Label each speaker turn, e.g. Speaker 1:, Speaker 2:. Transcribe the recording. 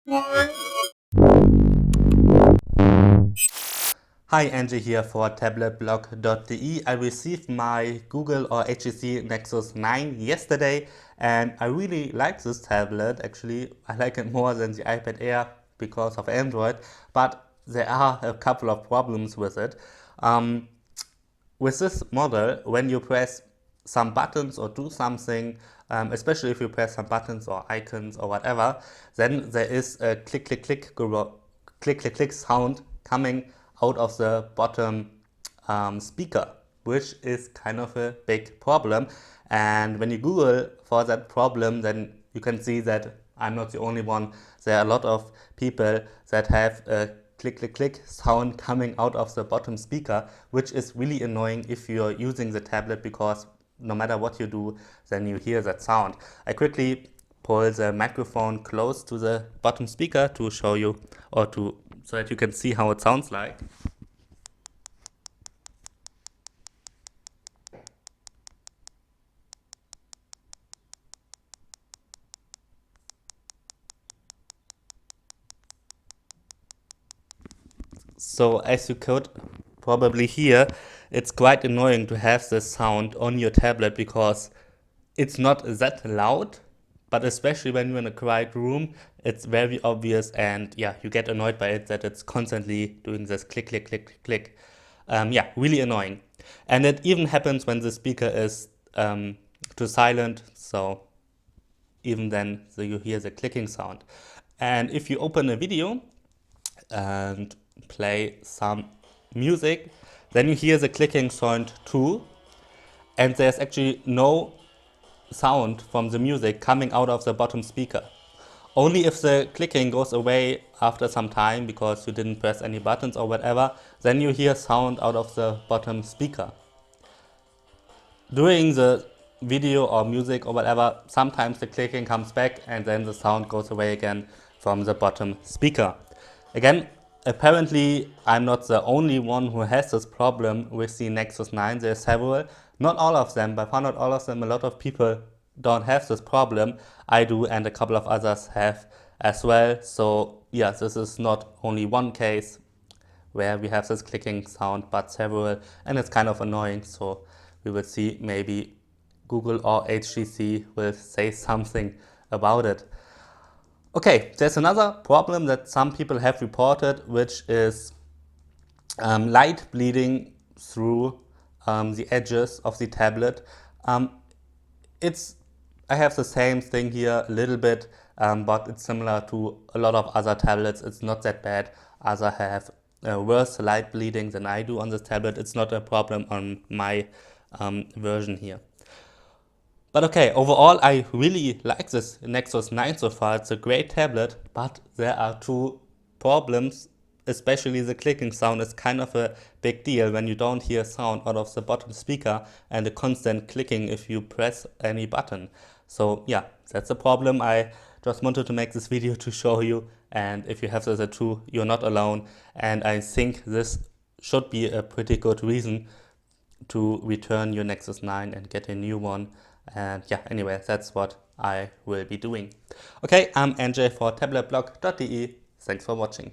Speaker 1: Hi, Angie here for tabletblog.de. I received my Google or HTC Nexus 9 yesterday and I really like this tablet. Actually, I like it more than the iPad Air because of Android, but there are a couple of problems with it. Um, with this model, when you press some buttons or do something, especially if you press some buttons or icons or whatever, then there is a click, click, click, click, click, click sound coming out of the bottom speaker, which is kind of a big problem. And when you Google for that problem, then you can see that I'm not the only one. There are a lot of people that have a click, click, click sound coming out of the bottom speaker, which is really annoying if you're using the tablet because no matter what you do, then you hear that sound. I quickly pull the microphone close to the bottom speaker to show you so that you can see how it sounds like. So as you could probably hear, it's quite annoying to have this sound on your tablet because it's not that loud, but especially when you're in a quiet room, it's very obvious and yeah, you get annoyed by it that it's constantly doing this click, click, click, click. Yeah, really annoying. And it even happens when the speaker is too silent, so even then so you hear the clicking sound. And if you open a video and play some music, then you hear the clicking sound too, and there's actually no sound from the music coming out of the bottom speaker. Only if the clicking goes away after some time because you didn't press any buttons or whatever, then you hear sound out of the bottom speaker. During the video or music or whatever, sometimes the clicking comes back and then the sound goes away again from the bottom speaker. Again, apparently I'm not the only one who has this problem with the Nexus 9. There are several, not all of them, but not all of them. A lot of people don't have this problem. I do, and a couple of others have as well. So yeah, this is not only one case where we have this clicking sound, but several, and it's kind of annoying. So we will see, maybe Google or HTC will say something about it. Okay, there's another problem that some people have reported, which is light bleeding through the edges of the tablet. It's I have the same thing here a little bit, but it's similar to a lot of other tablets. It's not that bad. Others have worse light bleeding than I do on this tablet. It's not a problem on my version here. But okay, overall I really like this Nexus 9 so far. It's a great tablet, but there are two problems. Especially the clicking sound is kind of a big deal when you don't hear sound out of the bottom speaker and the constant clicking if you press any button. So yeah, that's a problem. I just wanted to make this video to show you, and if you have this too, you're not alone, and I think this should be a pretty good reason to return your Nexus 9 and get a new one. And yeah, anyway, that's what I will be doing. Okay, I'm NJ for tabletblog.de. Thanks for watching.